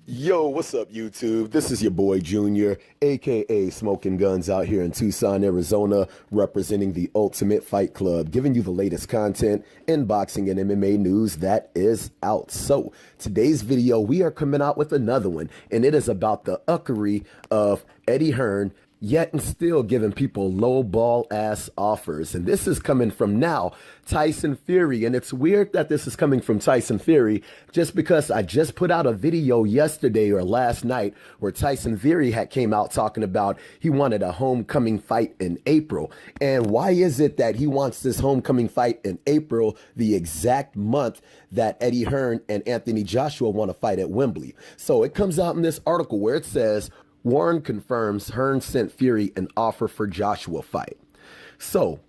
Yo, what's up, YouTube? This is your boy Junior, aka Smoking Guns, out here in Tucson, Arizona, representing the Ultimate Fight Club, giving you the latest content in boxing and MMA news that is out. So, today's video, we are coming out with another one, and it is about the uckery of EDDIE HEARN, yet and still giving people low ball ass offers. And this is coming from now TYSON FURY. And it's weird that this is coming from TYSON FURY just because I just put out a video yesterday or last night where TYSON FURY had came out talking about he wanted a homecoming fight in April. And why is it that he wants this homecoming fight in April, the exact month that EDDIE HEARN and Anthony Joshua want to fight at Wembley? So it comes out in this article where it says, Warren confirms Hearn sent Fury an offer for Joshua fight. So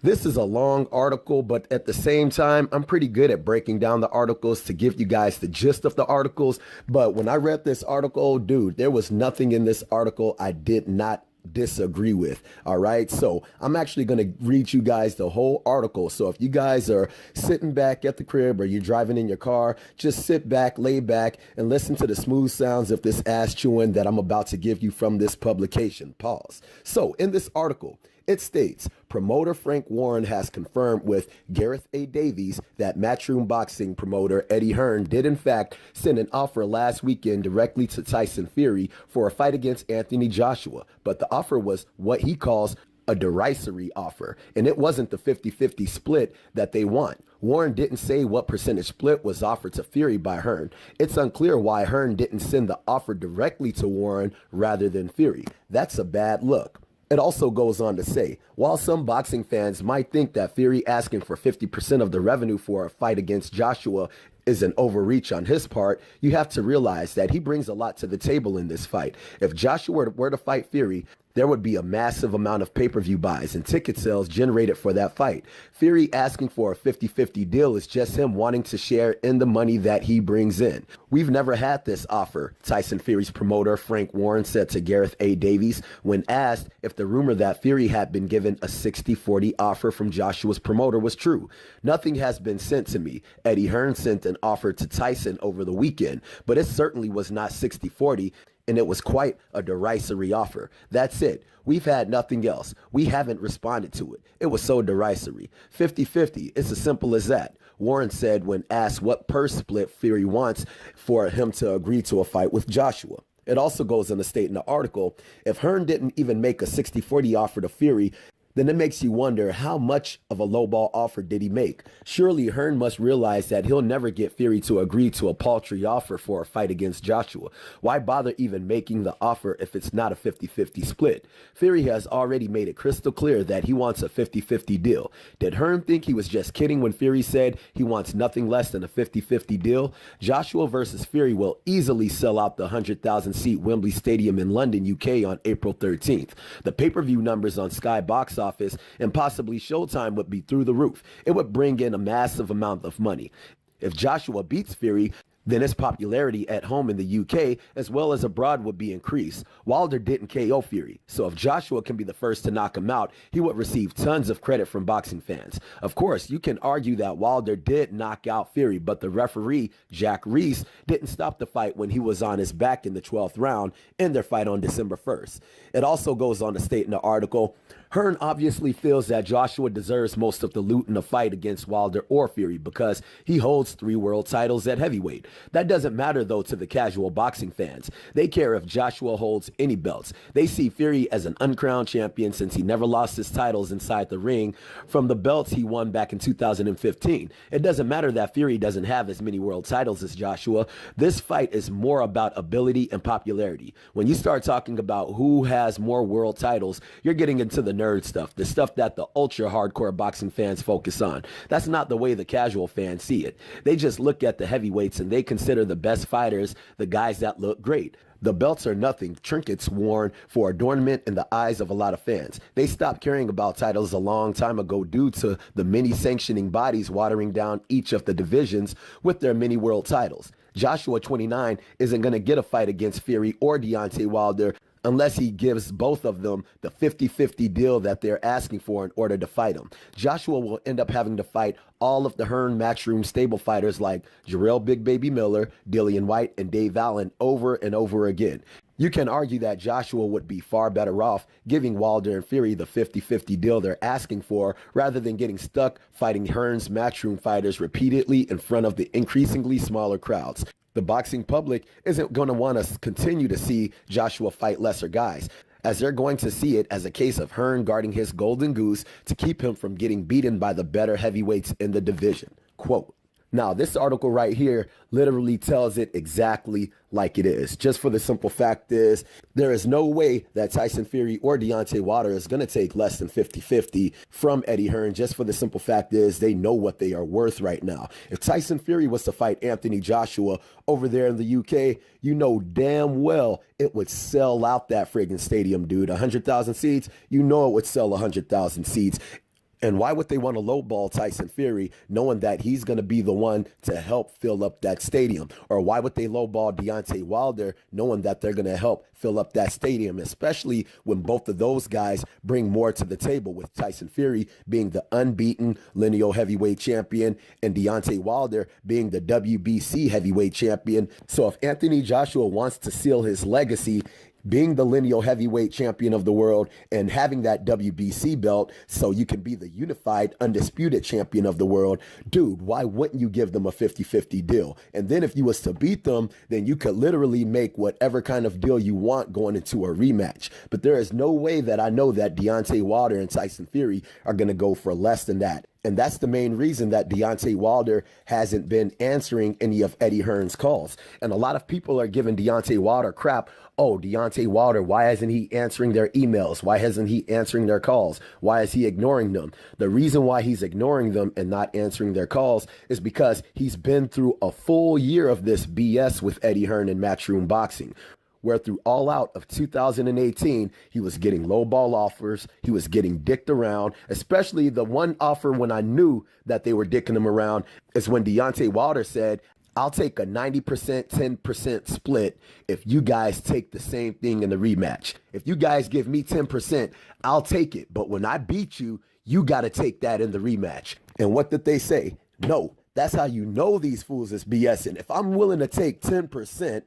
this is a long article, but at the same time, I'm pretty good at breaking down the articles to give you guys the gist of the articles. But when I read this article, dude, there was nothing in this article I did not disagree with. All right, so I'm actually going to read you guys the whole article. So if you guys are sitting back at the crib or you're driving in your car, just sit back, lay back, and listen to the smooth sounds of this ass chewing that I'm about to give you from this publication. Pause. So in this article, it states, promoter Frank Warren has confirmed with Gareth A. Davies that Matchroom Boxing promoter EDDIE HEARN did in fact send an offer last weekend directly to TYSON FURY for a fight against Anthony Joshua. But the offer was what he calls a derisory offer, and it wasn't the 50-50 split that they want. Warren didn't say what percentage split was offered to Fury by Hearn. It's unclear why Hearn didn't send the offer directly to Warren rather than Fury. That's a bad look. It also goes on to say, while some boxing fans might think that Fury asking for 50% of the revenue for a fight against Joshua is an overreach on his part, you have to realize that he brings a lot to the table in this fight. If Joshua were to fight Fury, there would be a massive amount of pay-per-view buys and ticket sales generated for that fight. Fury asking for a 50-50 deal is just him wanting to share in the money that he brings in. We've never had this offer, TYSON FURY's promoter Frank Warren said to Gareth A. Davies when asked if the rumor that Fury had been given a 60-40 offer from Joshua's promoter was true. Nothing has been sent to me. EDDIE HEARN sent an offer to TYSON over the weekend, but it certainly was not 60-40. And it was quite a derisory offer. That's it. We've had nothing else. We haven't responded to it. It was so derisory. 50-50. It's as simple as that. Warren said when asked what purse split Fury wants for him to agree to a fight with Joshua. It also goes on to state in the article, if Hearn didn't even make a 60-40 offer to Fury, then it makes you wonder how much of a lowball offer did he make? Surely Hearn must realize that he'll never get Fury to agree to a paltry offer for a fight against Joshua. Why bother even making the offer if it's not a 50-50 split? Fury has already made it crystal clear that he wants a 50-50 deal. Did Hearn think he was just kidding when Fury said he wants nothing less than a 50-50 deal? Joshua versus Fury will easily sell out the 100,000-seat Wembley Stadium in London, UK on April 13th. The pay-per-view numbers on Sky Box Office and possibly Showtime would be through the roof. It would bring in a massive amount of money. If Joshua beats Fury, then his popularity at home in the UK as well as abroad would be increased. Wilder didn't KO Fury, so if Joshua can be the first to knock him out, he would receive tons of credit from boxing fans. Of course, you can argue that Wilder did knock out Fury, but the referee, Jack Reese, didn't stop the fight when he was on his back in the 12th round in their fight on December 1st. It also goes on to state in the article, Hearn obviously feels that Joshua deserves most of the loot in a fight against Wilder or Fury because he holds 3 world titles at heavyweight. That doesn't matter though to the casual boxing fans. They care if Joshua holds any belts. They see Fury as an uncrowned champion since he never lost his titles inside the ring from the belts he won back in 2015. It doesn't matter that Fury doesn't have as many world titles as Joshua. This fight is more about ability and popularity. When you start talking about who has more world titles, you're getting into the nerd stuff, the stuff that the ultra hardcore boxing fans focus on. That's not the way the casual fans see it. They just look at the heavyweights and they consider the best fighters the guys that look great. The belts are nothing, trinkets worn for adornment in the eyes of a lot of fans. They stopped caring about titles a long time ago due to the many sanctioning bodies watering down each of the divisions with their mini world titles. Joshua, 29, isn't going to get a fight against Fury or Deontay Wilder unless he gives both of them the 50-50 deal that they're asking for in order to fight him. Joshua will end up having to fight all of the Hearn Matchroom stable fighters like Jarrell Big Baby Miller, Dillian Whyte, and Dave Allen over and over again. You can argue that Joshua would be far better off giving Wilder and Fury the 50-50 deal they're asking for rather than getting stuck fighting Hearn's Matchroom fighters repeatedly in front of the increasingly smaller crowds. The boxing public isn't going to want to continue to see Joshua fight lesser guys, as they're going to see it as a case of Hearn guarding his golden goose to keep him from getting beaten by the better heavyweights in the division. Quote. Now, this article right here literally tells it exactly like it is. Just for the simple fact is, there is no way that Tyson Fury or Deontay Wilder is going to take less than 50-50 from Eddie Hearn. Just for the simple fact is, they know what they are worth right now. If Tyson Fury was to fight Anthony Joshua over there in the UK, you know damn well it would sell out that friggin' stadium, dude. 100,000 seats, you know it would sell 100,000 seats. And why would they want to lowball Tyson Fury knowing that he's going to be the one to help fill up that stadium? Or why would they lowball Deontay Wilder knowing that they're going to help fill up that stadium, especially when both of those guys bring more to the table, with Tyson Fury being the unbeaten lineal heavyweight champion and Deontay Wilder being the WBC heavyweight champion. So if Anthony Joshua wants to seal his legacy, being the lineal heavyweight champion of the world and having that WBC belt so you can be the unified, undisputed champion of the world, dude, why wouldn't you give them a 50-50 deal? And then if you was to beat them, then you could literally make whatever kind of deal you want going into a rematch. But there is no way that I know that Deontay Wilder and Tyson Fury are going to go for less than that. And that's the main reason that Deontay Wilder hasn't been answering any of Eddie Hearn's calls. And a lot of people are giving Deontay Wilder crap. Oh, Deontay Wilder, why isn't he answering their emails? Why isn't he answering their calls? Why is he ignoring them? The reason why he's ignoring them and not answering their calls is because he's been through a full year of this BS with Eddie Hearn and Matchroom Boxing, where through all out of 2018, he was getting lowball offers. He was getting dicked around, especially the one offer when I knew that they were dicking him around is when Deontay Wilder said, I'll take a 90%, 10% split if you guys take the same thing in the rematch. If you guys give me 10%, I'll take it. But when I beat you, you got to take that in the rematch. And what did they say? No, that's how you know these fools is BSing. If I'm willing to take 10%,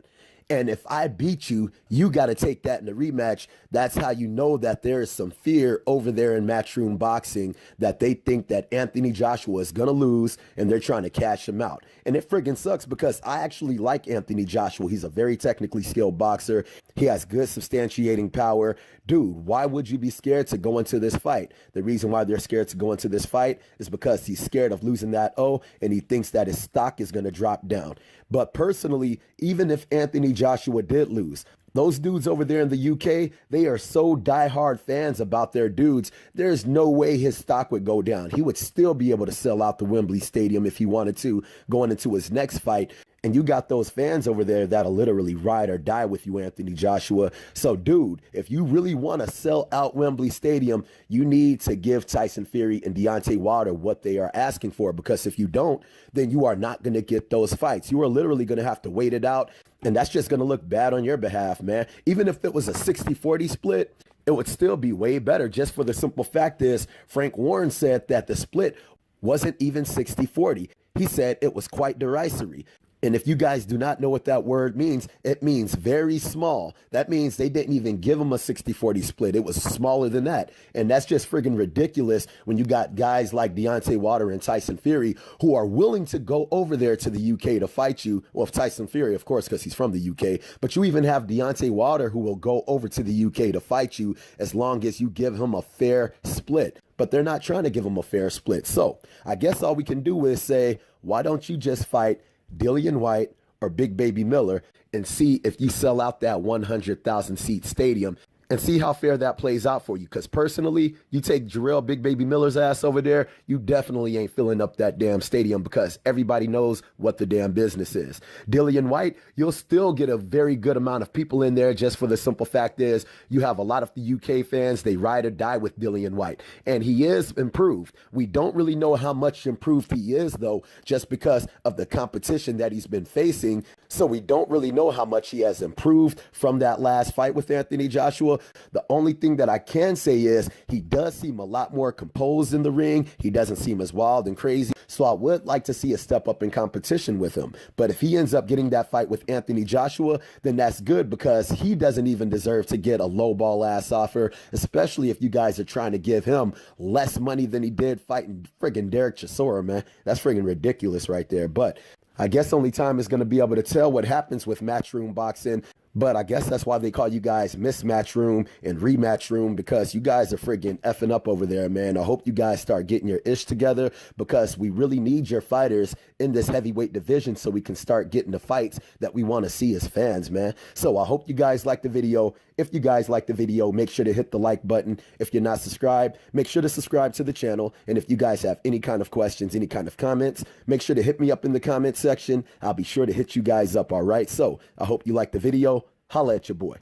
and if I beat you, you got to take that in the rematch. That's how you know that there is some fear over there in Matchroom Boxing, that they think that Anthony Joshua is going to lose and they're trying to cash him out. And it friggin' sucks because I actually like Anthony Joshua. He's a very technically skilled boxer. He has good substantiating power. Dude, why would you be scared to go into this fight? The reason why they're scared to go into this fight is because he's scared of losing that O and he thinks that his stock is going to drop down. But personally, even if Anthony Joshua did lose, those dudes over there in the UK, they are so diehard fans about their dudes, there's no way his stock would go down. He would still be able to sell out the Wembley Stadium if he wanted to going into his next fight. And you got those fans over there that'll literally ride or die with you, Anthony Joshua. So, dude, if you really want to sell out Wembley Stadium, you need to give Tyson Fury and Deontay Wilder what they are asking for. Because if you don't, then you are not going to get those fights. You are literally going to have to wait it out. And that's just going to look bad on your behalf, man. Even if it was a 60-40 split, it would still be way better. Just for the simple fact is, Frank Warren said that the split wasn't even 60-40. He said it was quite derisory. And if you guys do not know what that word means, it means very small. That means they didn't even give him a 60-40 split. It was smaller than that. And that's just friggin' ridiculous when you got guys like Deontay Wilder and Tyson Fury who are willing to go over there to the UK to fight you. Well, Tyson Fury, of course, because he's from the UK. But you even have Deontay Wilder who will go over to the UK to fight you as long as you give him a fair split. But they're not trying to give him a fair split. So I guess all we can do is say, why don't you just fight Dillian Whyte or Big Baby Miller and see if you sell out that 100,000 seat stadium and see how fair that plays out for you. Because personally, you take Jarrell Big Baby Miller's ass over there, you definitely ain't filling up that damn stadium because everybody knows what the damn business is. Dillian Whyte, you'll still get a very good amount of people in there just for the simple fact is you have a lot of the UK fans, they ride or die with Dillian Whyte. And he is improved. We don't really know how much improved he is though, just because of the competition that he's been facing. So we don't really know how much he has improved from that last fight with Anthony Joshua. The only thing that I can say is he does seem a lot more composed in the ring. He doesn't seem as wild and crazy. So I would like to see a step up in competition with him. But if he ends up getting that fight with Anthony Joshua, then that's good, because he doesn't even deserve to get a lowball ass offer, especially if you guys are trying to give him less money than he did fighting friggin' Derek Chisora, man. That's friggin' ridiculous right there. But I guess only time is going to be able to tell what happens with Matchroom Boxing. But I guess that's why they call you guys Mismatch Room and Rematch Room, because you guys are friggin' effing up over there, man. I hope you guys start getting your ish together, because we really need your fighters in this heavyweight division so we can start getting the fights that we want to see as fans, man. So I hope you guys like the video. If you guys like the video, make sure to hit the like button. If you're not subscribed, make sure to subscribe to the channel. And if you guys have any kind of questions, any kind of comments, make sure to hit me up in the comment section. I'll be sure to hit you guys up, all right? So I hope you like the video. Holla at your boy.